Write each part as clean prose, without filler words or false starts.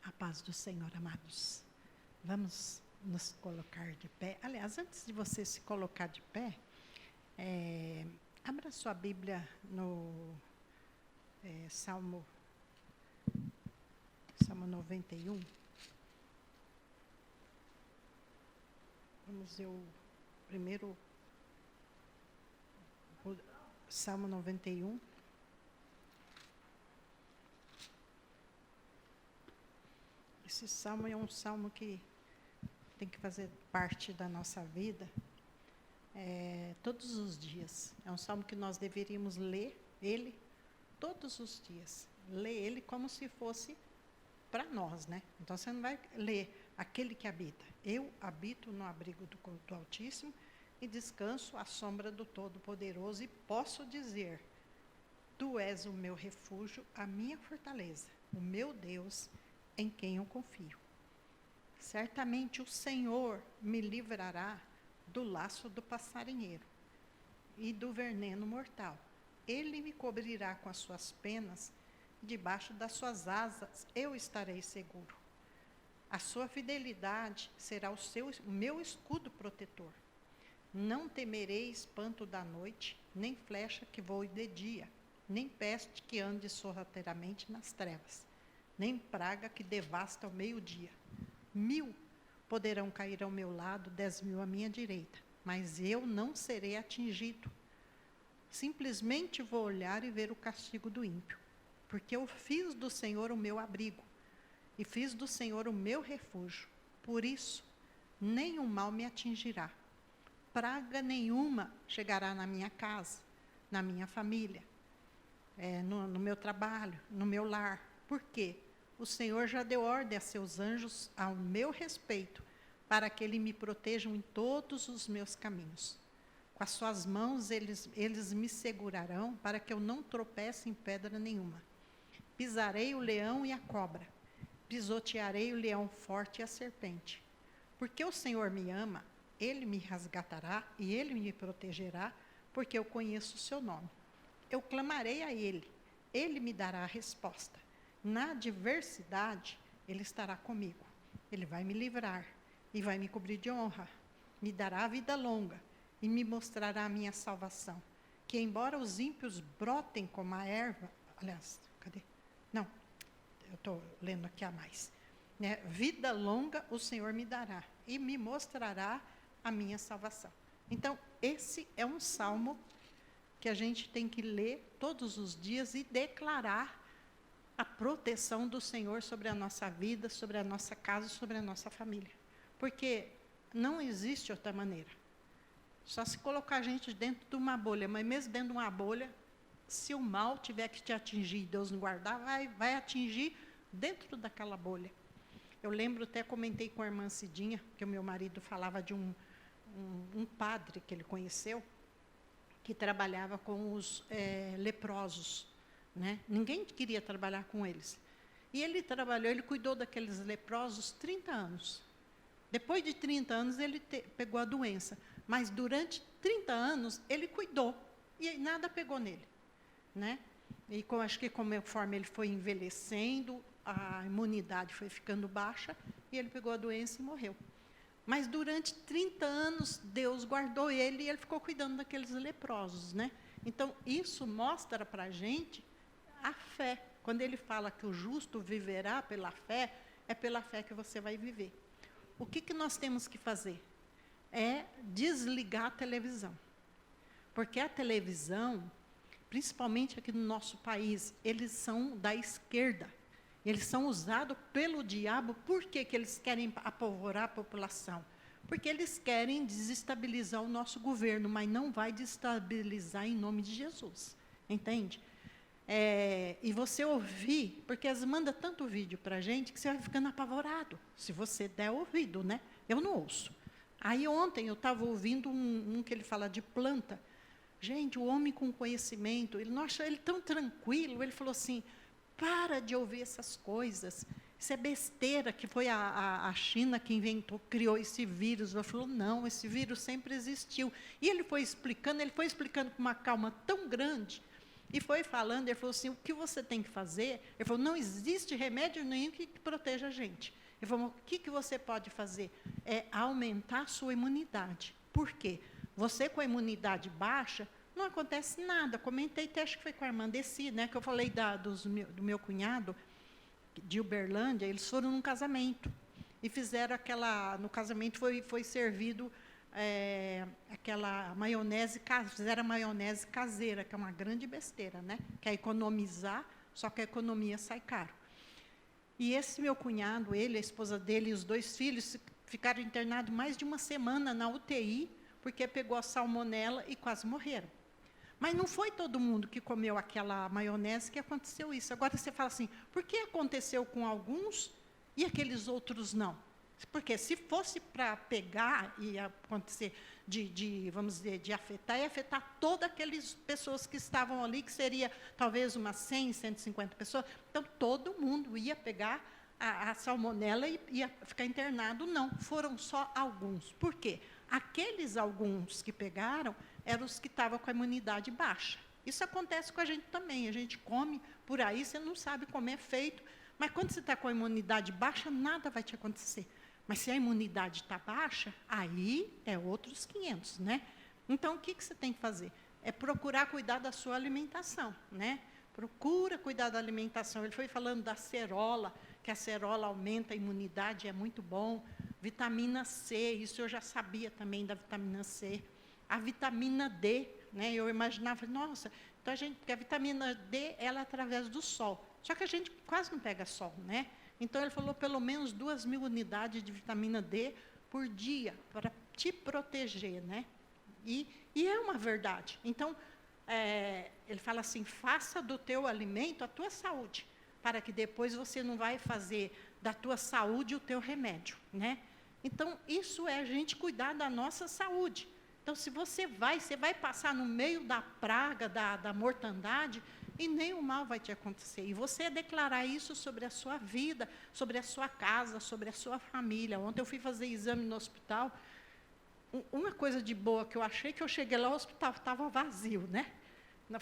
A paz do Senhor, amados. Vamos nos colocar de pé. Aliás, antes de você se colocar de pé, abra sua Bíblia no Salmo 91. Vamos ver o primeiro, o Salmo 91. Esse salmo é um salmo que tem que fazer parte da nossa vida todos os dias. É um salmo que nós deveríamos ler ele todos os dias. Ler ele como se fosse para nós, né? Então, você não vai ler aquele que habita. Eu habito no abrigo do Altíssimo e descanso à sombra do Todo-Poderoso e posso dizer, Tu és o meu refúgio, a minha fortaleza, o meu Deus, em quem eu confio. Certamente o Senhor me livrará do laço do passarinheiro e do veneno mortal. Ele me cobrirá com as suas penas, debaixo das suas asas eu estarei seguro. A sua fidelidade será o meu escudo protetor. Não temerei espanto da noite, nem flecha que voe de dia, nem peste que ande sorrateiramente nas trevas, nem praga que devasta ao meio-dia. 1000 poderão cair ao meu lado, 10.000 à minha direita, mas eu não serei atingido. Simplesmente vou olhar e ver o castigo do ímpio, porque eu fiz do Senhor o meu abrigo, e fiz do Senhor o meu refúgio. Por isso, nenhum mal me atingirá. Praga nenhuma chegará na minha casa, na minha família, no meu trabalho, no meu lar. Por quê? O Senhor já deu ordem a seus anjos ao meu respeito, para que eles me protejam em todos os meus caminhos. Com as suas mãos eles me segurarão, para que eu não tropece em pedra nenhuma. Pisarei o leão e a cobra, pisotearei o leão forte e a serpente. Porque o Senhor me ama, Ele me resgatará e Ele me protegerá, porque eu conheço o seu nome. Eu clamarei a Ele, Ele me dará a resposta. Na adversidade, Ele estará comigo. Ele vai me livrar e vai me cobrir de honra. Me dará vida longa e me mostrará a minha salvação. Que embora os ímpios brotem como a erva... Aliás, cadê? Não, eu estou lendo aqui a mais. Vida longa o Senhor me dará e me mostrará a minha salvação. Então, esse é um salmo que a gente tem que ler todos os dias e declarar a proteção do Senhor sobre a nossa vida, sobre a nossa casa, sobre a nossa família. Porque não existe outra maneira. Só se colocar a gente dentro de uma bolha, mas mesmo dentro de uma bolha, se o mal tiver que te atingir e Deus não guardar, vai atingir dentro daquela bolha. Eu lembro, até comentei com a irmã Cidinha, que o meu marido falava de um padre que ele conheceu, que trabalhava com os leprosos. Né? Ninguém queria trabalhar com eles. E ele trabalhou, ele cuidou daqueles leprosos 30 anos. Depois de 30 anos, ele pegou a doença. Mas durante 30 anos, ele cuidou. E nada pegou nele. Né? E acho que conforme ele foi envelhecendo, a imunidade foi ficando baixa, e ele pegou a doença e morreu. Mas durante 30 anos, Deus guardou ele e ele ficou cuidando daqueles leprosos. Né? Então, isso mostra para a gente a fé. Quando ele fala que o justo viverá pela fé, é pela fé que você vai viver. O que nós temos que fazer? É desligar a televisão. Porque a televisão, principalmente aqui no nosso país, eles são da esquerda. Eles são usados pelo diabo. Por que eles querem apavorar a população? Porque eles querem desestabilizar o nosso governo, mas não vai desestabilizar em nome de Jesus. Entende? E você ouvir, porque eles mandam tanto vídeo para a gente que você vai ficando apavorado, se você der ouvido, né? Eu não ouço. Aí ontem eu estava ouvindo um que ele fala de planta. Gente, o homem com conhecimento, ele não acha ele tão tranquilo, ele falou assim, para de ouvir essas coisas, isso é besteira, que foi a China que criou esse vírus. Ele falou, não, esse vírus sempre existiu. E ele foi explicando com uma calma tão grande, E foi falando, ele falou assim, o que você tem que fazer? Ele falou, não existe remédio nenhum que proteja a gente. Ele falou, o que você pode fazer? É aumentar a sua imunidade. Por quê? Você com a imunidade baixa, não acontece nada. Comentei até, acho que foi com a irmã Desi, né, que eu falei do meu cunhado, de Uberlândia, eles foram num casamento. E fizeram no casamento foi servido aquela maionese, fizeram a maionese caseira, que é uma grande besteira, né? Que é economizar, só que a economia sai caro. E esse meu cunhado, ele, a esposa dele e os 2 filhos, ficaram internados mais de uma semana na UTI, porque pegou a salmonela e quase morreram. Mas não foi todo mundo que comeu aquela maionese que aconteceu isso. Agora você fala assim, por que aconteceu com alguns e aqueles outros não? Porque se fosse para pegar e acontecer vamos dizer, de afetar, ia afetar todas aquelas pessoas que estavam ali, que seria talvez umas 100, 150 pessoas. Então, todo mundo ia pegar a salmonela e ia ficar internado. Não, foram só alguns. Por quê? Aqueles alguns que pegaram eram os que estavam com a imunidade baixa. Isso acontece com a gente também. A gente come por aí, você não sabe como é feito, mas quando você está com a imunidade baixa, nada vai te acontecer. Mas se a imunidade está baixa, aí é outros 500, né? Então, o que você tem que fazer? É procurar cuidar da sua alimentação, né? Procura cuidar da alimentação. Ele foi falando da acerola, que a acerola aumenta a imunidade, é muito bom. Vitamina C, isso eu já sabia também da vitamina C. A vitamina D, né? Eu imaginava, nossa, então porque a vitamina D, ela é através do sol. Só que a gente quase não pega sol, né? Então, ele falou pelo menos 2.000 unidades de vitamina D por dia, para te proteger, né? E é uma verdade. Então, ele fala assim, faça do teu alimento a tua saúde, para que depois você não vai fazer da tua saúde o teu remédio, né? Então, isso é a gente cuidar da nossa saúde. Então, se você vai passar no meio da praga, da mortandade, e nenhum mal vai te acontecer. E você declarar isso sobre a sua vida, sobre a sua casa, sobre a sua família. Ontem eu fui fazer exame no hospital. Uma coisa de boa que eu achei, que eu cheguei lá, o hospital estava vazio, né?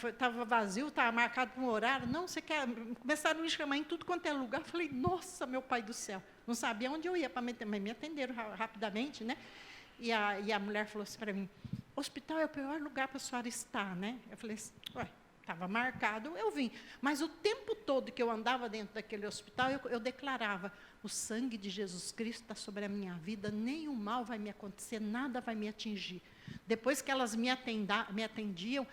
Estava vazio, estava marcado para um horário. Não, você quer... Começaram a me chamar em tudo quanto é lugar. Eu falei, nossa, meu pai do céu. Não sabia onde eu ia para me atender, mas me atenderam rapidamente, né? E a mulher falou assim para mim, hospital é o pior lugar para a senhora estar, né? Eu falei assim, ué, estava marcado, eu vim. Mas o tempo todo que eu andava dentro daquele hospital, eu declarava, o sangue de Jesus Cristo está sobre a minha vida, nenhum mal vai me acontecer, nada vai me atingir. Depois que elas me atendiam,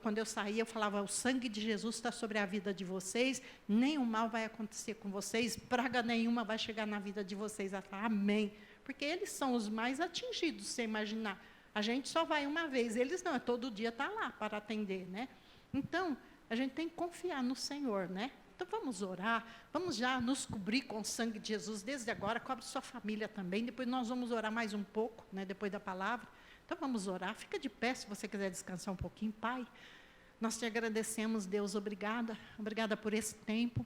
quando eu saía, eu falava, o sangue de Jesus está sobre a vida de vocês, nenhum mal vai acontecer com vocês, praga nenhuma vai chegar na vida de vocês. Ela fala, amém. Porque eles são os mais atingidos, você imaginar. A gente só vai uma vez, eles não, todo dia está lá para atender, né? Então, a gente tem que confiar no Senhor, né? Então, vamos orar, vamos já nos cobrir com o sangue de Jesus, desde agora, cobre sua família também, depois nós vamos orar mais um pouco, né, depois da palavra. Então, vamos orar, fica de pé se você quiser descansar um pouquinho. Pai, nós te agradecemos, Deus, obrigada por esse tempo,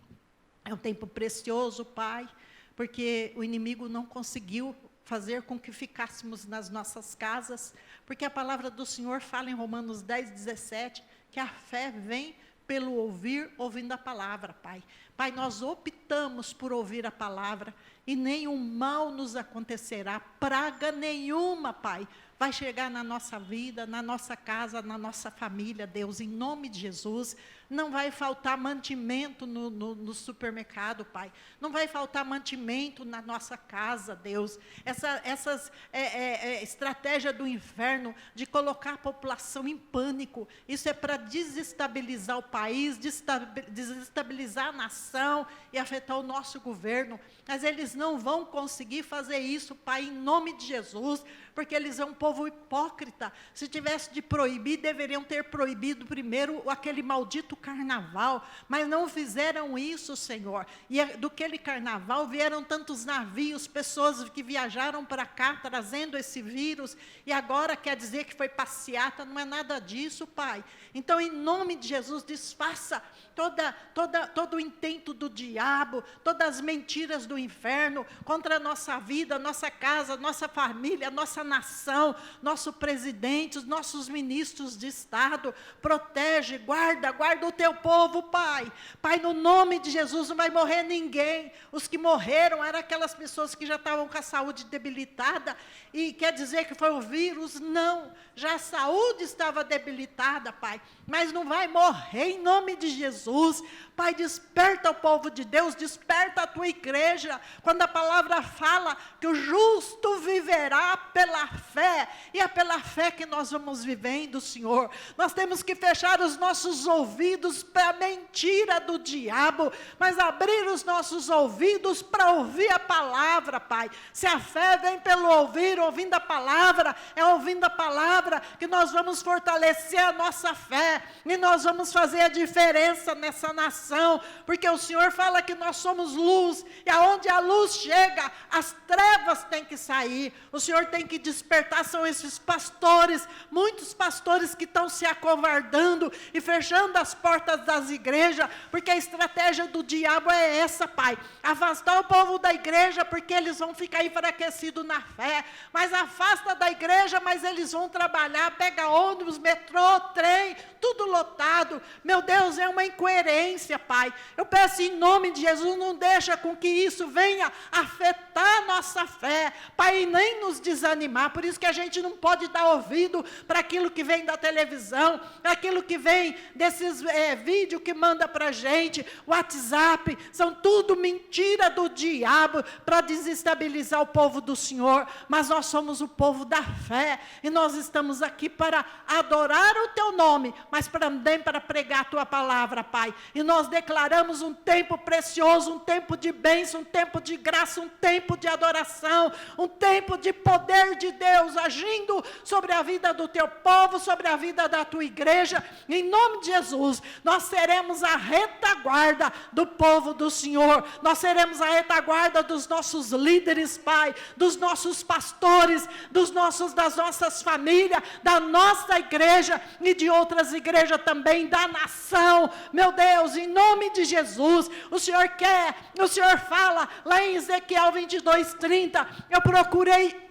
é um tempo precioso, Pai, porque o inimigo não conseguiu fazer com que ficássemos nas nossas casas, porque a palavra do Senhor fala em Romanos 10, 17, que a fé vem pelo ouvir, ouvindo a palavra, Pai. Pai, nós optamos por ouvir a palavra, e nenhum mal nos acontecerá, praga nenhuma, Pai, vai chegar na nossa vida, na nossa casa, na nossa família, Deus, em nome de Jesus. Não vai faltar mantimento no supermercado, Pai. Não vai faltar mantimento na nossa casa, Deus. Essas estratégia do inferno de colocar a população em pânico, isso é para desestabilizar o país, desestabilizar a nação e afetar o nosso governo. Mas eles não vão conseguir fazer isso, Pai, em nome de Jesus, porque eles são um povo hipócrita. Se tivesse de proibir, deveriam ter proibido primeiro aquele maldito carnaval, mas não fizeram isso, Senhor. E do aquele carnaval vieram tantos navios, pessoas que viajaram para cá trazendo esse vírus, e agora quer dizer que foi passeata, não é nada disso, Pai. Então, em nome de Jesus, desfaça todo o intento do diabo, todas as mentiras do inferno contra a nossa vida, nossa casa, nossa família, nossa nação, nosso presidente, os nossos ministros de Estado. Protege, guarda do teu povo, Pai. Pai, no nome de Jesus, não vai morrer ninguém. Os que morreram eram aquelas pessoas que já estavam com a saúde debilitada, e quer dizer que foi o vírus? Não, já a saúde estava debilitada, Pai, mas não vai morrer em nome de Jesus. Pai, desperta o povo de Deus, desperta a tua igreja, quando a palavra fala que o justo viverá pela fé, e é pela fé que nós vamos vivendo, Senhor. Nós temos que fechar os nossos ouvidos para a mentira do diabo, mas abrir os nossos ouvidos para ouvir a palavra, Pai. Se a fé vem pelo ouvir, ouvindo a palavra, é ouvindo a palavra que nós vamos fortalecer a nossa fé, e nós vamos fazer a diferença nessa nação, porque o Senhor fala que nós somos luz, e aonde a luz chega, as trevas têm que sair. O Senhor tem que despertar, são esses pastores, muitos pastores que estão se acovardando e fechando as portas das igrejas, porque a estratégia do diabo é essa, Pai, afastar o povo da igreja, porque eles vão ficar enfraquecidos na fé, mas afasta da igreja, mas eles vão trabalhar, pega ônibus, metrô, trem, tudo lotado. Meu Deus, é uma incoerência, Pai. Eu peço em nome de Jesus, não deixa com que isso venha afetar a nossa fé, Pai, e nem nos desanimar. Por isso que a gente não pode dar ouvido para aquilo que vem da televisão, para aquilo que vem desses vídeos que manda para a gente, WhatsApp, são tudo mentira do diabo, para desestabilizar o povo do Senhor. Mas nós somos o povo da fé, e nós estamos aqui para adorar o teu nome, mas também para pregar a tua palavra, Pai. E nós declaramos um tempo precioso, um tempo de bênção, um tempo de graça, um tempo de adoração, um tempo de poder de Deus agindo sobre a vida do teu povo, sobre a vida da tua igreja. Em nome de Jesus, nós seremos a retaguarda do povo do Senhor, nós seremos a retaguarda dos nossos líderes, Pai, dos nossos pastores, das nossas famílias, da nossa igreja e de outras igrejas também, da nação. Meu Deus, em nome de Jesus, o Senhor fala lá em Ezequiel 22:30, eu procurei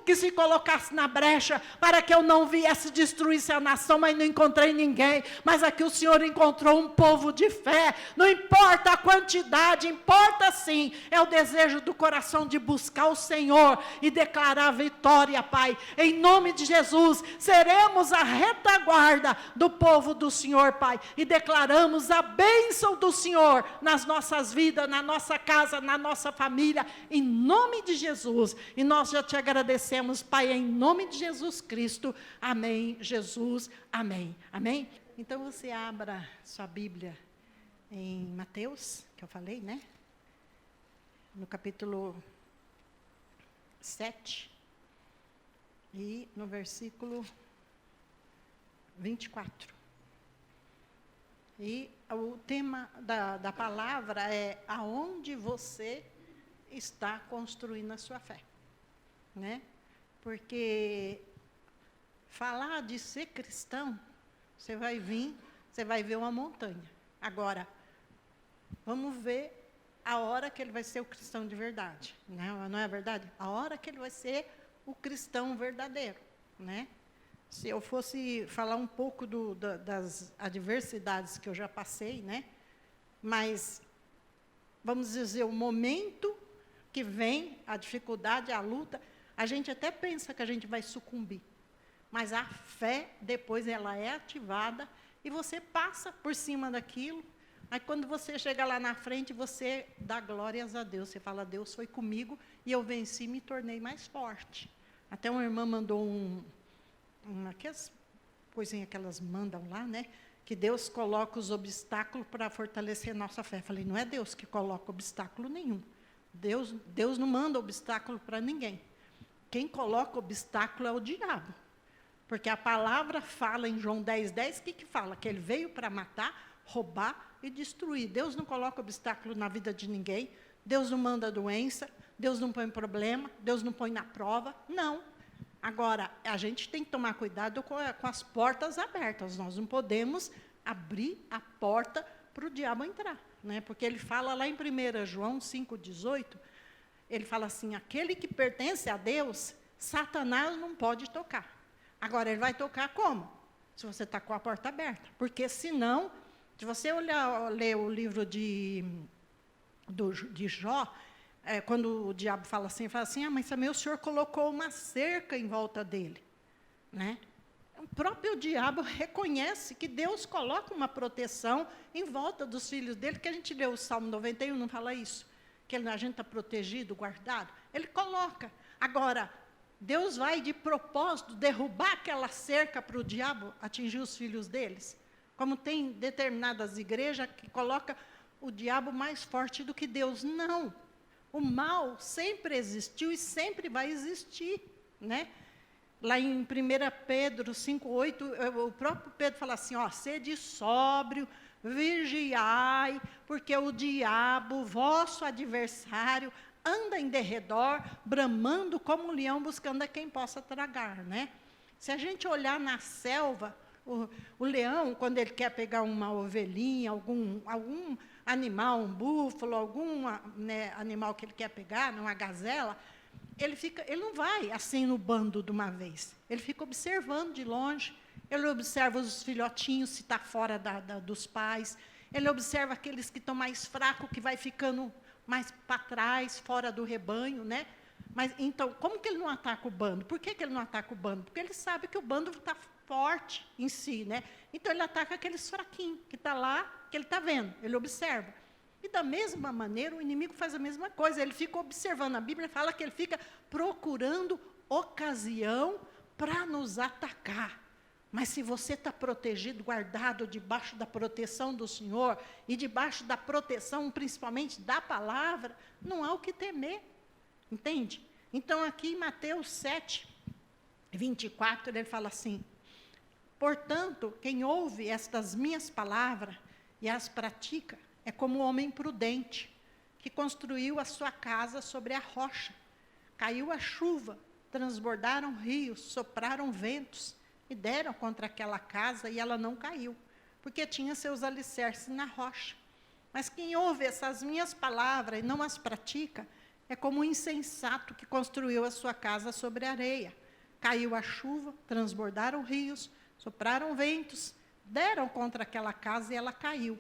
que se colocasse na brecha, para que eu não viesse destruir a nação, mas não encontrei ninguém. Mas aqui o Senhor encontrou um povo de fé. Não importa a quantidade, importa sim, é o desejo do coração de buscar o Senhor e declarar a vitória, Pai. Em nome de Jesus, seremos a retaguarda do povo do Senhor, Pai, e declaramos a bênção do Senhor nas nossas vidas, na nossa casa, na nossa família, em nome de Jesus. E nós já te agradecemos, Pai, em nome de Jesus Cristo. Amém, Jesus, amém, amém. Então você abra sua Bíblia em Mateus, que eu falei, né? No capítulo 7 e no versículo 24. E o tema da palavra é aonde você está construindo a sua fé. Né? Porque falar de ser cristão, você vai ver uma montanha. Agora, vamos ver a hora que ele vai ser o cristão de verdade, né? Não é verdade? A hora que ele vai ser o cristão verdadeiro, né? Se eu fosse falar um pouco das adversidades que eu já passei, né? Mas, vamos dizer, o momento que vem a dificuldade, a luta, a gente até pensa que a gente vai sucumbir, mas a fé, depois ela é ativada, e você passa por cima daquilo. Aí quando você chega lá na frente, você dá glórias a Deus, você fala, Deus foi comigo, e eu venci e me tornei mais forte. Até uma irmã mandou aquelas coisinhas que elas mandam lá, né? Que Deus coloca os obstáculos para fortalecer nossa fé. Eu falei, não é Deus que coloca obstáculo nenhum. Deus não manda obstáculo para ninguém. Quem coloca obstáculo é o diabo. Porque a palavra fala em João 10:10, que fala? Que ele veio para matar, roubar e destruir. Deus não coloca obstáculo na vida de ninguém. Deus não manda doença. Deus não põe problema. Deus não põe na prova. Não. Agora, a gente tem que tomar cuidado com as portas abertas. Nós não podemos abrir a porta para o diabo entrar. Né? Porque ele fala lá em 1 João 5:18, ele fala assim, aquele que pertence a Deus, Satanás não pode tocar. Agora, ele vai tocar como? Se você está com a porta aberta. Porque senão, Se você ler o livro de Jó, quando o diabo fala assim, mas também o Senhor colocou uma cerca em volta dele. Né? O próprio diabo reconhece que Deus coloca uma proteção em volta dos filhos dele, que a gente lê o Salmo 91, não fala isso? Que a gente está protegido, guardado. Ele coloca. Agora, Deus vai de propósito derrubar aquela cerca para o diabo atingir os filhos deles. Como tem determinadas igrejas que colocam o diabo mais forte do que Deus. Não. O mal sempre existiu e sempre vai existir. Né? Lá em 1 Pedro 5,8, o próprio Pedro fala assim, sede sóbrio, vigiai, porque o diabo, vosso adversário, anda em derredor, bramando como um leão, buscando a quem possa tragar. Né? Se a gente olhar na selva, o leão, quando ele quer pegar uma ovelhinha, algum animal, um búfalo, algum animal que ele quer pegar, uma gazela, ele não vai assim no bando de uma vez. Ele fica observando de longe, ele observa os filhotinhos, se está fora dos pais, ele observa aqueles que estão mais fracos, que vai ficando mais para trás, fora do rebanho, né? Mas, então, como que ele não ataca o bando? Por que ele não ataca o bando? Porque ele sabe que o bando está forte em si, né? Então, ele ataca aqueles fraquinhos, que está lá, que ele está vendo, ele observa. E, da mesma maneira, o inimigo faz a mesma coisa, ele fica observando. A Bíblia fala que ele fica procurando ocasião para nos atacar. Mas se você está protegido, guardado debaixo da proteção do Senhor, e debaixo da proteção, principalmente da palavra, não há o que temer. Entende? Então, aqui em Mateus 7, 24, ele fala assim, portanto, quem ouve estas minhas palavras e as pratica, é como um homem prudente, que construiu a sua casa sobre a rocha. Caiu a chuva, transbordaram rios, sopraram ventos, e deram contra aquela casa, e ela não caiu, porque tinha seus alicerces na rocha. Mas quem ouve essas minhas palavras e não as pratica, é como um insensato que construiu a sua casa sobre areia. Caiu a chuva, transbordaram rios, sopraram ventos, deram contra aquela casa e ela caiu.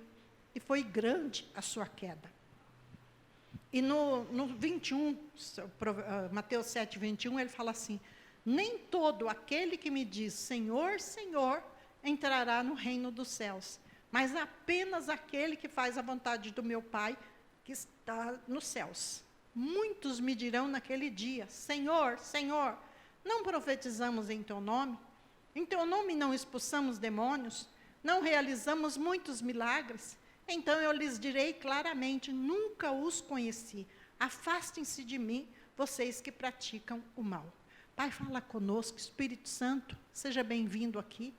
E foi grande a sua queda. E no 21, Mateus 7, 21, ele fala assim, nem todo aquele que me diz, Senhor, Senhor, entrará no reino dos céus, mas apenas aquele que faz a vontade do meu Pai, que está nos céus. Muitos me dirão naquele dia, Senhor, Senhor, não profetizamos em teu nome? Em teu nome não expulsamos demônios? Não realizamos muitos milagres? Então eu lhes direi claramente, nunca os conheci. Afastem-se de mim, vocês que praticam o mal. Pai, fala conosco, Espírito Santo, seja bem-vindo aqui.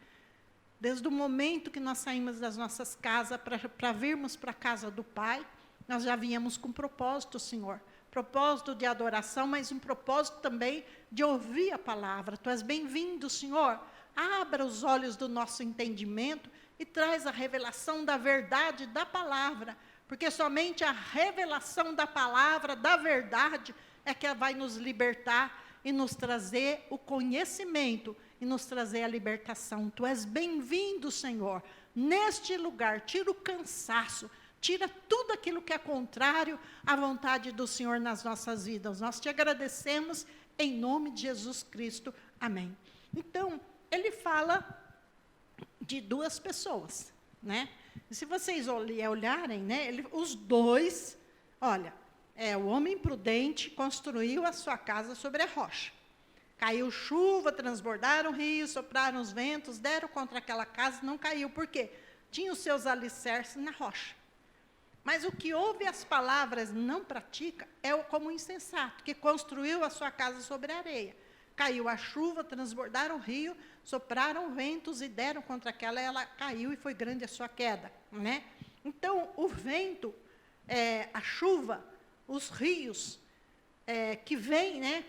Desde o momento que nós saímos das nossas casas para virmos para a casa do Pai, nós já viemos com propósito, Senhor. Propósito de adoração, mas um propósito também de ouvir a palavra. Tu és bem-vindo, Senhor. Abra os olhos do nosso entendimento e traz a revelação da verdade da palavra, porque somente a revelação da palavra, da verdade, é que vai nos libertar e nos trazer o conhecimento e nos trazer a libertação. Tu és bem-vindo, Senhor, neste lugar. Tira o cansaço, tira tudo aquilo que é contrário à vontade do Senhor nas nossas vidas. Nós te agradecemos em nome de Jesus Cristo. Amém. Então, ele fala de duas pessoas, né? E se vocês olharem, né, os dois, olha, o homem prudente construiu a sua casa sobre a rocha. Caiu chuva, transbordaram rios, sopraram os ventos, deram contra aquela casa, não caiu. Por quê? Tinha os seus alicerces na rocha. Mas o que ouve as palavras não pratica é como o insensato, que construiu a sua casa sobre a areia. Caiu a chuva, transbordaram o rio, sopraram ventos e deram contra aquela, ela caiu e foi grande a sua queda. Né? Então, o vento, a chuva, os rios que vêm, né,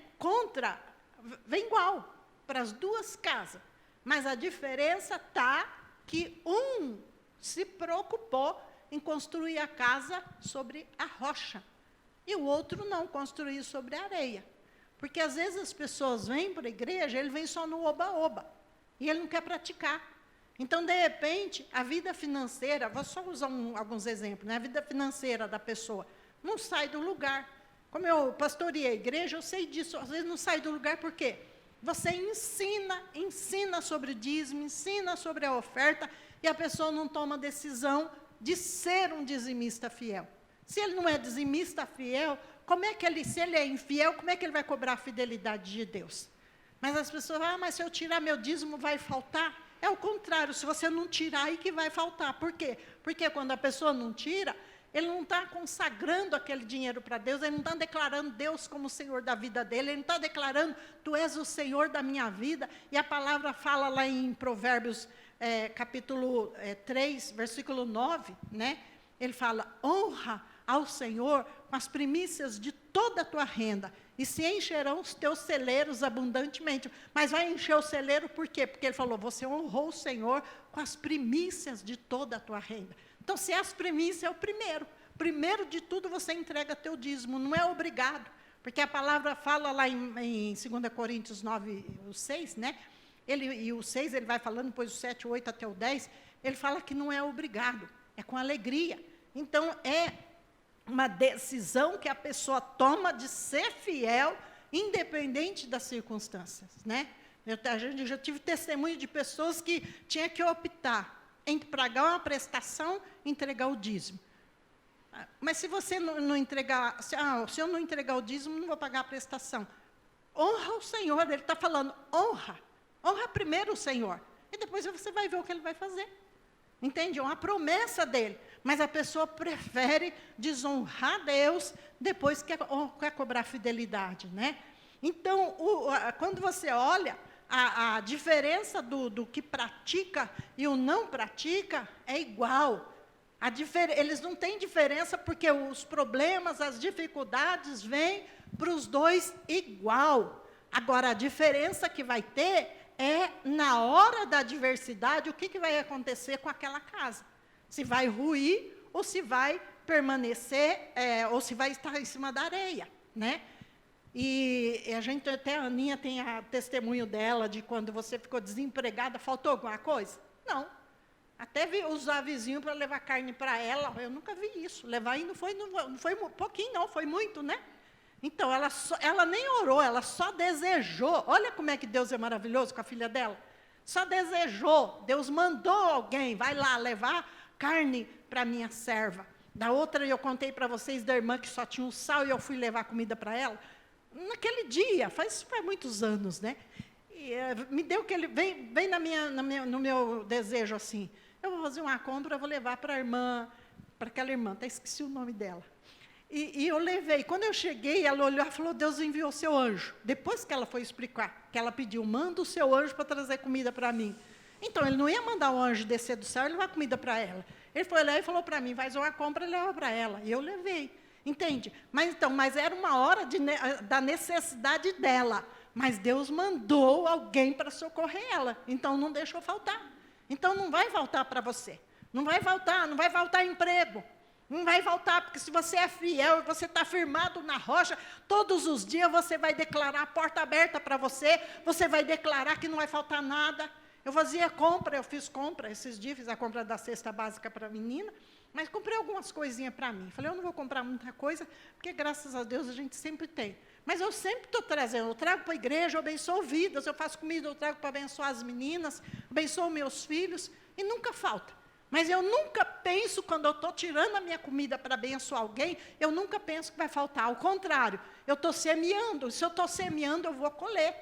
vem igual para as duas casas. Mas a diferença está que um se preocupou em construir a casa sobre a rocha, e o outro não, construir sobre a areia. Porque às vezes as pessoas vêm para a igreja, ele vem só no oba-oba, e ele não quer praticar. Então, de repente, a vida financeira, vou só usar alguns exemplos, né? A vida financeira da pessoa não sai do lugar. Como eu pastoreei a igreja, eu sei disso, às vezes não sai do lugar, por quê? Você ensina sobre o dízimo, ensina sobre a oferta, e a pessoa não toma decisão de ser um dizimista fiel. Se ele não é dizimista fiel, como é que ele, se ele é infiel, como é que ele vai cobrar a fidelidade de Deus? Mas as pessoas falam, mas se eu tirar meu dízimo vai faltar? É o contrário, se você não tirar, aí que vai faltar. Por quê? Porque quando a pessoa não tira, ele não está consagrando aquele dinheiro para Deus, ele não está declarando Deus como o Senhor da vida dele, ele não está declarando, tu és o Senhor da minha vida, e a palavra fala lá em Provérbios, capítulo 3, versículo 9, né? Ele fala, honra ao Senhor com as primícias de toda a tua renda, e se encherão os teus celeiros abundantemente. Mas vai encher o celeiro por quê? Porque ele falou, você honrou o Senhor com as primícias de toda a tua renda. Então, se as primícias é o primeiro. Primeiro de tudo, você entrega teu dízimo, não é obrigado. Porque a palavra fala lá em 2 Coríntios 9, o 6, né? E o 6, ele vai falando, depois o 7, o 8 até o 10, ele fala que não é obrigado, é com alegria. Então, é uma decisão que a pessoa toma de ser fiel, independente das circunstâncias, né? Eu já tive testemunho de pessoas que tinham que optar entre pagar uma prestação e entregar o dízimo. Mas se você não entregar, se eu não entregar o dízimo, não vou pagar a prestação. Honra o Senhor, ele está falando, honra primeiro o Senhor, e depois você vai ver o que ele vai fazer. Entende? É uma promessa dele, mas a pessoa prefere desonrar Deus, depois quer cobrar fidelidade, né? Então, quando você olha, a diferença do que pratica e o não pratica é igual. Eles não têm diferença porque os problemas, as dificuldades vêm para os dois igual. Agora, a diferença que vai ter é, na hora da adversidade, o que vai acontecer com aquela casa. Se vai ruir ou se vai permanecer, ou se vai estar em cima da areia, né? E até a Aninha tem a testemunho dela, de quando você ficou desempregada, faltou alguma coisa? Não. Até usar vizinho para levar carne para ela, eu nunca vi isso. Levar aí não foi pouquinho, não, foi muito, né? Então, ela nem orou, ela só desejou. Olha como é que Deus é maravilhoso com a filha dela. Só desejou, Deus mandou alguém, vai lá levar carne para minha serva. Da outra, eu contei para vocês da irmã que só tinha um sal e eu fui levar comida para ela. Naquele dia, faz muitos anos, né? E, me deu que ele vem no meu desejo assim, eu vou fazer uma compra, eu vou levar para a irmã, para aquela irmã, até esqueci o nome dela. E eu levei, quando eu cheguei, ela olhou e falou, Deus enviou o seu anjo. Depois que ela foi explicar, que ela pediu, manda o seu anjo para trazer comida para mim. Então, ele não ia mandar o anjo descer do céu e levar comida para ela. Ele foi lá e falou para mim, faz uma compra e leva para ela. E eu levei. Entende? Mas era uma hora da necessidade dela. Mas Deus mandou alguém para socorrer ela. Então, não deixou faltar. Então, não vai faltar para você. Não vai faltar emprego. Não vai faltar, porque se você é fiel, você está firmado na rocha, todos os dias você vai declarar a porta aberta para você vai declarar que não vai faltar nada. Eu fazia compra, eu fiz compra, esses dias fiz a compra da cesta básica para a menina, mas comprei algumas coisinhas para mim. Falei, eu não vou comprar muita coisa, porque graças a Deus a gente sempre tem. Mas eu sempre estou trazendo, eu trago para a igreja, eu abençoo vidas, eu faço comida, eu trago para abençoar as meninas, abençoo meus filhos, e nunca falta. Mas eu nunca penso, quando eu estou tirando a minha comida para abençoar alguém, eu nunca penso que vai faltar. Ao contrário, eu estou semeando. Se eu estou semeando, eu vou colher.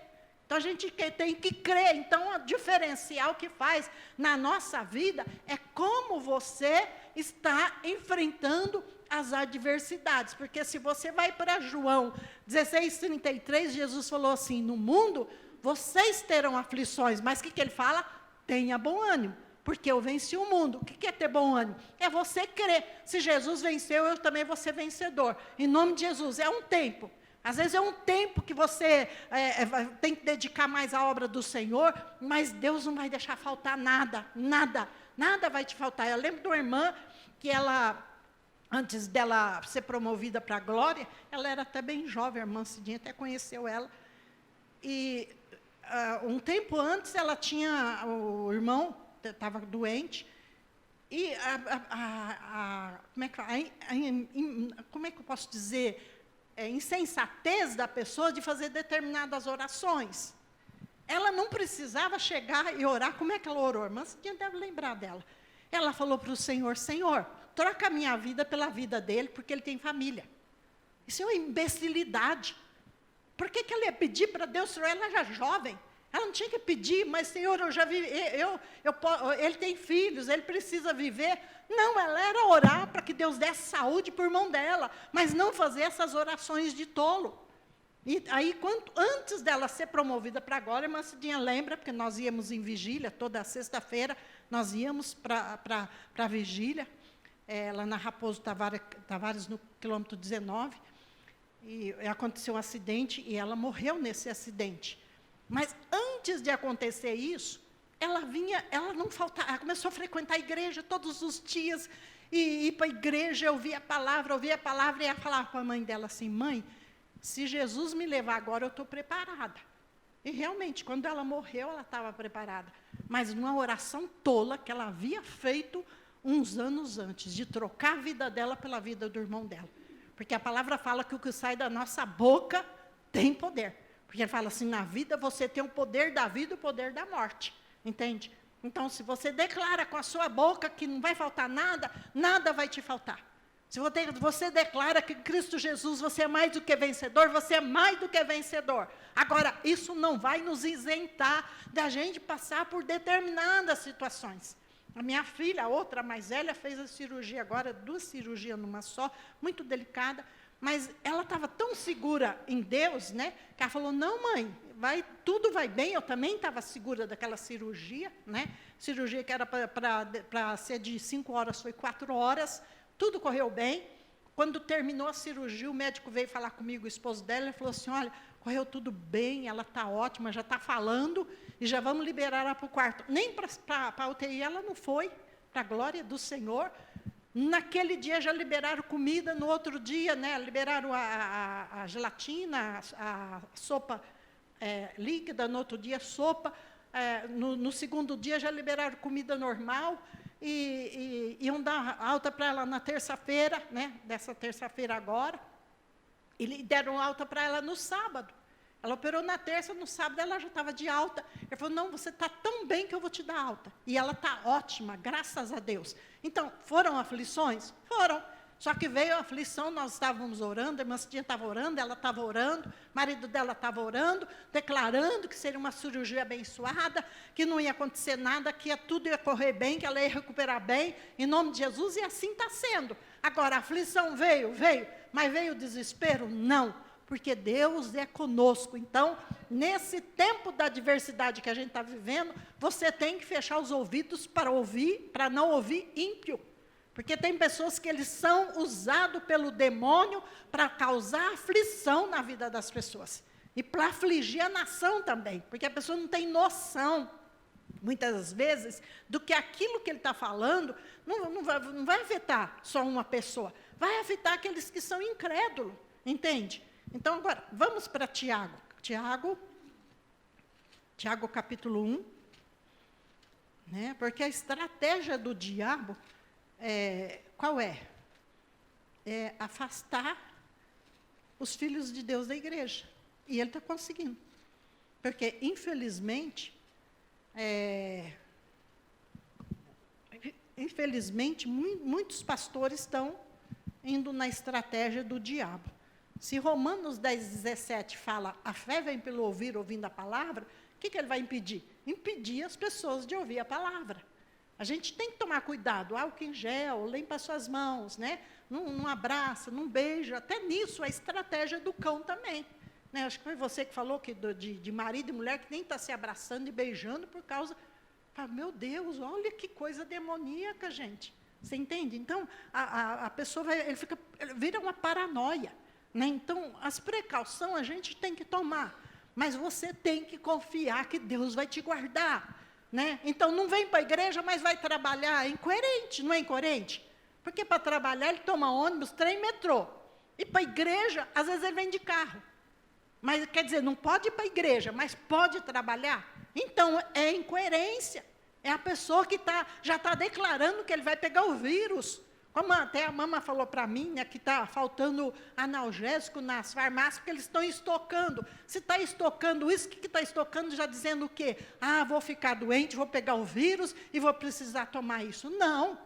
Então, a gente tem que crer. Então, o diferencial que faz na nossa vida é como você está enfrentando as adversidades. Porque se você vai para João 16:33, Jesus falou assim, no mundo, vocês terão aflições. Mas o que ele fala? Tenha bom ânimo. Porque eu venci o mundo. O que é ter bom ânimo? É você crer. Se Jesus venceu, eu também vou ser vencedor. Em nome de Jesus, é um tempo. Às vezes é um tempo que você tem que dedicar mais à obra do Senhor, mas Deus não vai deixar faltar nada, nada, nada vai te faltar. Eu lembro de uma irmã que ela, antes dela ser promovida para a glória, ela era até bem jovem, a irmã Cidinha até conheceu ela. E um tempo antes ela tinha o irmão, estava doente. E como é que eu posso dizer? Insensatez da pessoa de fazer determinadas orações. Ela não precisava chegar e orar. Como é que ela orou? Mas quem deve lembrar dela? Ela falou para o Senhor, Senhor, troca a minha vida pela vida dele, porque ele tem família. Isso é uma imbecilidade. Por que ela ia pedir para Deus? Ela já jovem. Ela não tinha que pedir, mas, Senhor, eu já vi, ele tem filhos, ele precisa viver. Não, ela era orar para que Deus desse saúde para o irmão dela, mas não fazer essas orações de tolo. E aí, antes dela ser promovida para agora, a irmã Cidinha lembra, porque nós íamos em vigília, toda sexta-feira, nós íamos para a vigília, lá na Raposo Tavares, no quilômetro 19, e aconteceu um acidente, e ela morreu nesse acidente. Mas antes de acontecer isso, ela não faltava, ela começou a frequentar a igreja todos os dias, e ir para a igreja, ouvir a palavra, e ela falava com a mãe dela assim, mãe, se Jesus me levar agora, eu estou preparada. E realmente, quando ela morreu, ela estava preparada. Mas numa oração tola que ela havia feito uns anos antes, de trocar a vida dela pela vida do irmão dela. Porque a palavra fala que o que sai da nossa boca tem poder. Porque ele fala assim, na vida você tem o poder da vida e o poder da morte. Entende? Então, se você declara com a sua boca que não vai faltar nada, nada vai te faltar. Se você declara que em Cristo Jesus você é mais do que vencedor, você é mais do que vencedor. Agora, isso não vai nos isentar da gente passar por determinadas situações. A minha filha, a outra mais velha, fez a cirurgia agora, 2 cirurgias numa só, muito delicada. Mas ela estava tão segura em Deus, né, que ela falou, não, mãe, tudo vai bem. Eu também estava segura daquela cirurgia, né, cirurgia que era para ser de 5 horas, foi 4 horas, tudo correu bem. Quando terminou a cirurgia, o médico veio falar comigo, o esposo dela, e falou assim, olha, correu tudo bem, ela está ótima, já está falando, e já vamos liberar ela para o quarto. Nem para a UTI ela não foi, para a glória do Senhor. Naquele dia já liberaram comida, no outro dia, né, liberaram a gelatina, a sopa líquida, no outro dia sopa, no segundo dia já liberaram comida normal, e iam dar alta para ela na terça-feira, né, dessa terça-feira agora, e deram alta para ela no sábado. Ela operou na terça, no sábado ela já estava de alta. Ele falou, não, você está tão bem que eu vou te dar alta. E ela está ótima, graças a Deus. Então, foram aflições? Foram. Só que veio a aflição, nós estávamos orando, a irmã Cidinha estava orando, ela estava orando, o marido dela estava orando, declarando que seria uma cirurgia abençoada, que não ia acontecer nada, que tudo ia correr bem, que ela ia recuperar bem, em nome de Jesus, e assim está sendo. Agora, a aflição veio, mas veio o desespero? Não. Porque Deus é conosco. Então, nesse tempo da adversidade que a gente está vivendo, você tem que fechar os ouvidos para ouvir, para não ouvir ímpio. Porque tem pessoas que eles são usados pelo demônio para causar aflição na vida das pessoas. E para afligir a nação também, porque a pessoa não tem noção, muitas vezes, do que aquilo que ele está falando não vai afetar só uma pessoa, vai afetar aqueles que são incrédulos, entende? Então, agora, vamos para Tiago. Tiago capítulo 1. Né? Porque a estratégia do diabo, qual é? É afastar os filhos de Deus da igreja. E ele está conseguindo. Porque, infelizmente, muitos pastores estão indo na estratégia do diabo. Se Romanos 10:17 fala, a fé vem pelo ouvir, ouvindo a palavra, o que ele vai impedir? Impedir as pessoas de ouvir a palavra. A gente tem que tomar cuidado, álcool em gel, limpa suas mãos, né? Não abraça, não beija, até nisso a estratégia do cão também. Né? Acho que foi você que falou que de marido e mulher que nem está se abraçando e beijando por causa... Meu Deus, olha que coisa demoníaca, gente. Você entende? Então, a pessoa vira uma paranoia. Né? Então, as precauções a gente tem que tomar, mas você tem que confiar que Deus vai te guardar. Né? Então, não vem para a igreja, mas vai trabalhar. É incoerente, não é incoerente? Porque para trabalhar ele toma ônibus, trem, metrô. E para a igreja, às vezes ele vem de carro. Mas, quer dizer, não pode ir para a igreja, mas pode trabalhar? Então, é incoerência. É a pessoa que já está declarando que ele vai pegar o vírus. Como até a mama falou para mim, né, que está faltando analgésico nas farmácias, porque eles estão estocando. Se está estocando isso, o que está estocando? Já dizendo o quê? Ah, vou ficar doente, vou pegar o vírus e vou precisar tomar isso. Não,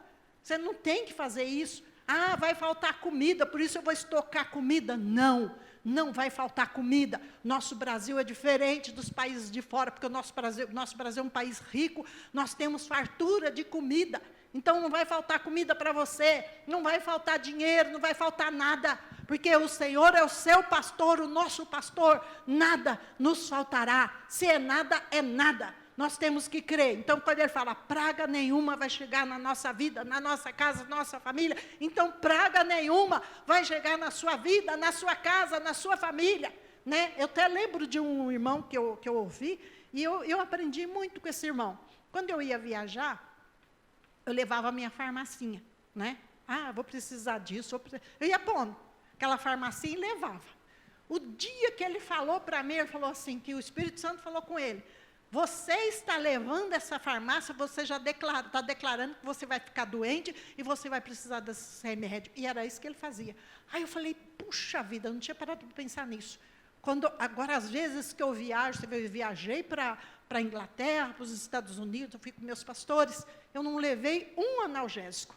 você não tem que fazer isso. Ah, vai faltar comida, por isso eu vou estocar comida. Não, não vai faltar comida. Nosso Brasil é diferente dos países de fora, porque o nosso Brasil é um país rico, nós temos fartura de comida. Então, não vai faltar comida para você, não vai faltar dinheiro, não vai faltar nada, porque o Senhor é o seu pastor, o nosso pastor, nada nos faltará. Se é nada, é nada. Nós temos que crer. Então, quando ele fala, praga nenhuma vai chegar na nossa vida, na nossa casa, na nossa família, então, praga nenhuma vai chegar na sua vida, na sua casa, na sua família. Né? Eu até lembro de um irmão que eu ouvi, e eu aprendi muito com esse irmão. Quando eu ia viajar, eu levava a minha farmacinha, né? Ah, vou precisar disso. Eu ia pondo aquela farmacinha e levava. O dia que ele falou para mim, ele falou assim, que o Espírito Santo falou com ele, você está levando essa farmácia, você já está declarando que você vai ficar doente e você vai precisar desse remédio. E era isso que ele fazia. Aí eu falei, puxa vida, eu não tinha parado para pensar nisso. Agora, às vezes que eu viajo, eu viajei para a Inglaterra, para os Estados Unidos, eu fui com meus pastores, eu não levei um analgésico.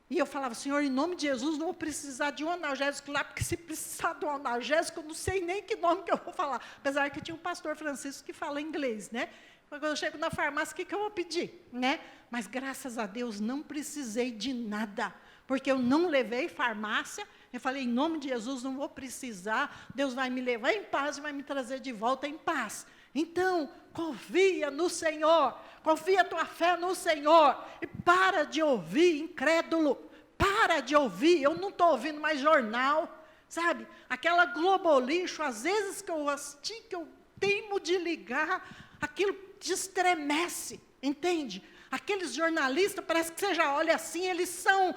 E eu falava, Senhor, em nome de Jesus, não vou precisar de um analgésico lá, porque se precisar de um analgésico, eu não sei nem que nome que eu vou falar. Apesar que tinha um pastor Francisco que fala inglês, né? Quando eu chego na farmácia, o que eu vou pedir? Né? Mas, graças a Deus, não precisei de nada, porque eu não levei farmácia. Eu falei, em nome de Jesus, não vou precisar, Deus vai me levar em paz e vai me trazer de volta em paz. Então, confia no Senhor, confia a tua fé no Senhor, e para de ouvir, incrédulo, para de ouvir, eu não estou ouvindo mais jornal, sabe? Aquela Globo Lixo, às vezes que eu assisti, que eu teimo de ligar, aquilo te estremece, entende? Aqueles jornalistas, parece que você já olha assim, eles são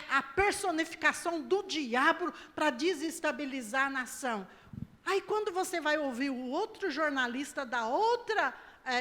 a personificação do diabo para desestabilizar a nação. Aí, quando você vai ouvir o outro jornalista da outra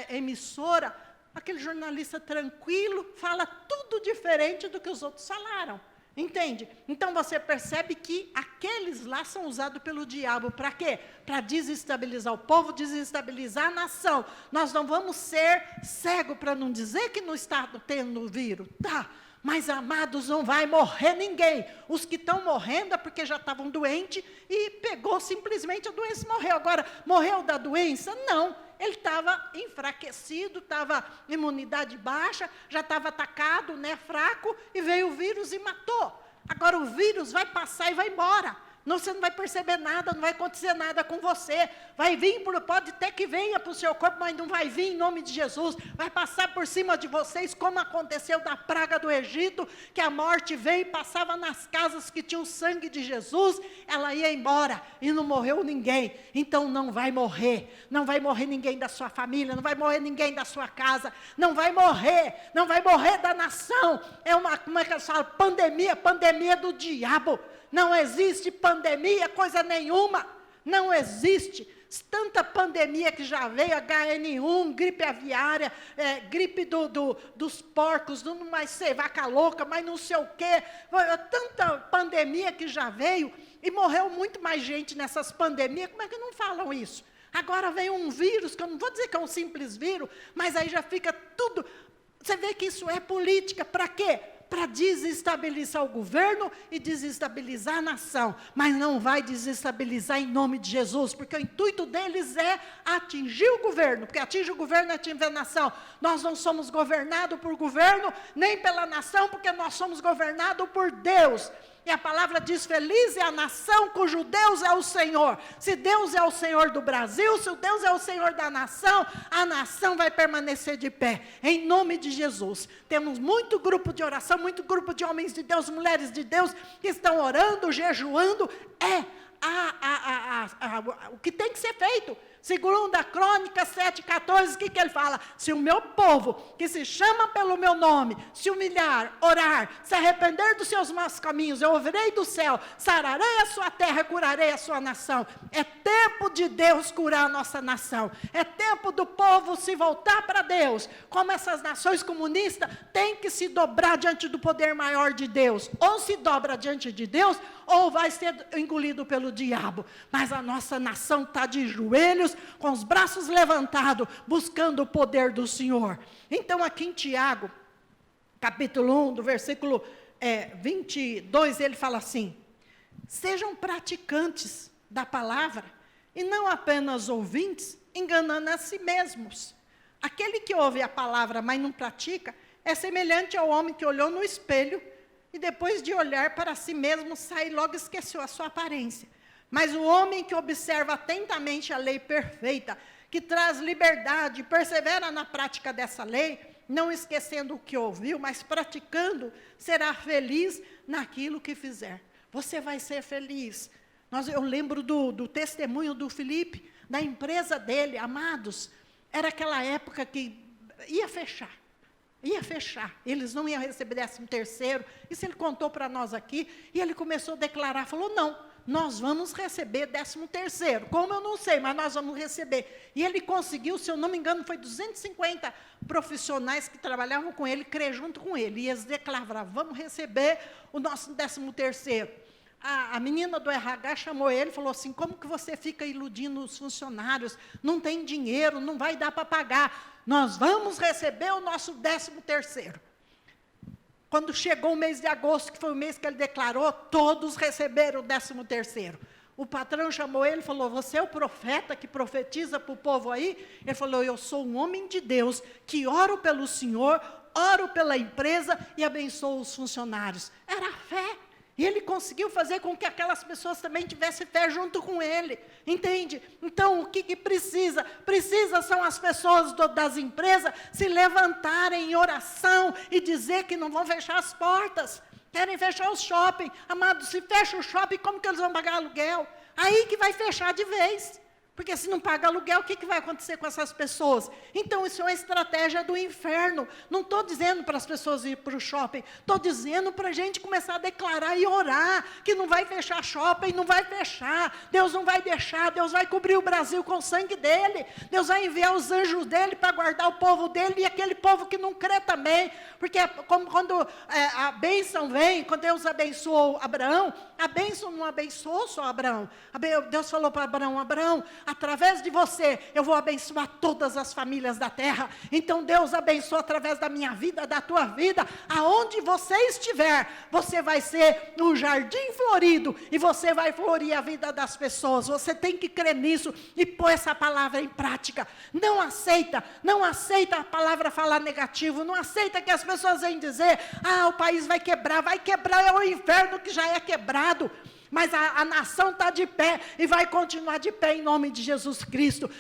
emissora, aquele jornalista tranquilo, fala tudo diferente do que os outros falaram. Entende? Então, você percebe que aqueles lá são usados pelo diabo. Para quê? Para desestabilizar o povo, desestabilizar a nação. Nós não vamos ser cegos para não dizer que não está tendo vírus. Tá. Mas, amados, não vai morrer ninguém. Os que estão morrendo é porque já estavam doentes e pegou simplesmente a doença e morreu. Agora, morreu da doença? Não. Ele estava enfraquecido, estava imunidade baixa, já estava atacado, né, fraco, e veio o vírus e matou. Agora, o vírus vai passar e vai embora. Não, você não vai perceber nada, não vai acontecer nada com você. Vai vir, pode ter que venha para o seu corpo, mas não vai vir em nome de Jesus. Vai passar por cima de vocês, como aconteceu da praga do Egito, que a morte veio e passava nas casas que tinham sangue de Jesus, ela ia embora e não morreu ninguém. Então não vai morrer ninguém da sua família, não vai morrer ninguém da sua casa, não vai morrer da nação. Como é que eu falo? Pandemia do diabo. Não existe pandemia, coisa nenhuma, não existe. Tanta pandemia que já veio, HN1, gripe aviária, gripe dos porcos, não mais sei, vaca louca, mas não sei o quê. Tanta pandemia que já veio, e morreu muito mais gente nessas pandemias, como é que não falam isso? Agora veio um vírus, que eu não vou dizer que é um simples vírus, mas aí já fica tudo. Você vê que isso é política, para quê? Para desestabilizar o governo e desestabilizar a nação, mas não vai desestabilizar em nome de Jesus, porque o intuito deles é atingir o governo, porque atinge o governo, atinge a nação. Nós não somos governados por governo, nem pela nação, porque nós somos governados por Deus. E a palavra diz, feliz é a nação cujo Deus é o Senhor. Se Deus é o Senhor do Brasil, se o Deus é o Senhor da nação, a nação vai permanecer de pé, em nome de Jesus. Temos muito grupo de oração, muito grupo de homens de Deus, mulheres de Deus, que estão orando, jejuando, o que tem que ser feito. Segunda Crônicas 7,14, o que ele fala? Se o meu povo, que se chama pelo meu nome, se humilhar, orar, se arrepender dos seus maus caminhos, eu ouvirei do céu, sararei a sua terra, curarei a sua nação. É tempo de Deus curar a nossa nação. É tempo do povo se voltar para Deus. Como essas nações comunistas têm que se dobrar diante do poder maior de Deus. Ou se dobra diante de Deus, ou vai ser engolido pelo diabo. Mas a nossa nação está de joelhos, com os braços levantados, buscando o poder do Senhor. Então aqui em Tiago, capítulo 1, do versículo 22, ele fala assim: sejam praticantes da palavra, e não apenas ouvintes, enganando a si mesmos. Aquele que ouve a palavra, mas não pratica, é semelhante ao homem que olhou no espelho, e depois de olhar para si mesmo, sai e logo esqueceu a sua aparência. Mas o homem que observa atentamente a lei perfeita, que traz liberdade, persevera na prática dessa lei, não esquecendo o que ouviu, mas praticando, será feliz naquilo que fizer. Você vai ser feliz. Eu lembro do testemunho do Felipe, da empresa dele, amados. Era aquela época que ia fechar. Eles não iam receber 13º. Isso ele contou para nós aqui. E ele começou a declarar, falou, não, nós vamos receber 13º. Como eu não sei, mas nós vamos receber. E ele conseguiu, se eu não me engano, foi 250 profissionais que trabalhavam com ele, crer junto com ele. E eles declaravam, vamos receber o nosso 13º. A menina do RH chamou ele e falou assim, como que você fica iludindo os funcionários? Não tem dinheiro, não vai dar para pagar. Nós vamos receber o nosso 13º. Quando chegou o mês de agosto, que foi o mês que ele declarou, todos receberam o 13º. O patrão chamou ele e falou, você é o profeta que profetiza para o povo aí? Ele falou, eu sou um homem de Deus, que oro pelo Senhor, oro pela empresa e abençoo os funcionários. Era a fé. E ele conseguiu fazer com que aquelas pessoas também tivessem fé junto com ele. Entende? Então, o que precisa? Precisa são as pessoas das empresas se levantarem em oração e dizer que não vão fechar as portas. Querem fechar o shopping. Amados, se fecha o shopping, como que eles vão pagar aluguel? Aí que vai fechar de vez. Porque se não paga aluguel, o que vai acontecer com essas pessoas? Então, isso é uma estratégia do inferno. Não estou dizendo para as pessoas ir para o shopping, estou dizendo para a gente começar a declarar e orar, que não vai fechar shopping, não vai fechar, Deus não vai deixar, Deus vai cobrir o Brasil com o sangue dele, Deus vai enviar os anjos dele para guardar o povo dele e aquele povo que não crê também, porque como quando a bênção vem, quando Deus abençoou Abraão, a bênção não abençoou só Abraão. Deus falou para Abraão, Abraão, através de você, eu vou abençoar todas as famílias da terra. Então Deus abençoa através da minha vida, da tua vida, aonde você estiver, você vai ser um jardim florido, e você vai florir a vida das pessoas. Você tem que crer nisso, e pôr essa palavra em prática. Não aceita a palavra falar negativo, não aceita que as pessoas venham dizer, o país vai quebrar, é o inferno que já é quebrado. Mas a nação está de pé e vai continuar de pé em nome de Jesus Cristo.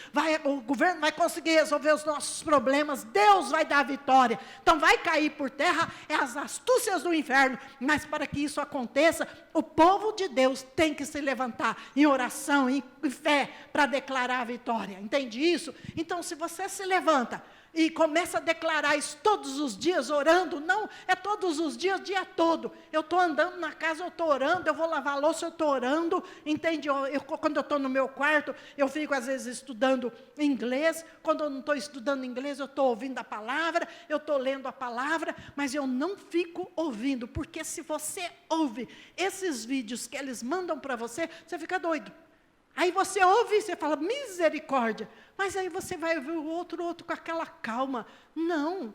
O governo vai conseguir resolver os nossos problemas. Deus vai dar a vitória. Então vai cair por terra as astúcias do inferno. Mas para que isso aconteça, o povo de Deus tem que se levantar em oração, em fé, para declarar a vitória. Entende isso? Então se você se levanta e começa a declarar isso todos os dias, orando, não, é todos os dias, o dia todo. Eu estou andando na casa, eu estou orando, eu vou lavar a louça, eu estou orando, entende? Quando eu estou no meu quarto, eu fico às vezes estudando inglês, quando eu não estou estudando inglês, eu estou ouvindo a palavra, eu estou lendo a palavra, mas eu não fico ouvindo, porque se você ouve esses vídeos que eles mandam para você, você fica doido. Aí você ouve e você fala, misericórdia. Mas aí você vai ouvir o outro com aquela calma. Não,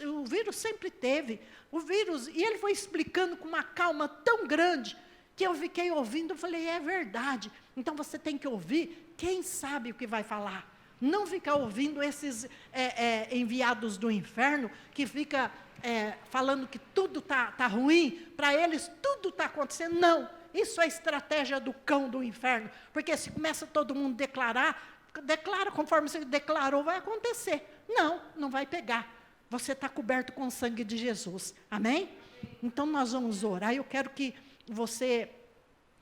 o vírus sempre teve. O vírus, e ele foi explicando com uma calma tão grande, que eu fiquei ouvindo e falei, é verdade. Então você tem que ouvir quem sabe o que vai falar. Não ficar ouvindo esses enviados do inferno, que fica falando que tudo está ruim, para eles tudo está acontecendo. Não. Isso é estratégia do cão do inferno, porque se começa todo mundo declara, conforme você declarou, vai acontecer. Não vai pegar. Você está coberto com o sangue de Jesus. Amém? Então nós vamos orar. Eu quero que você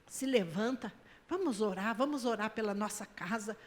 se levanta. Vamos orar pela nossa casa,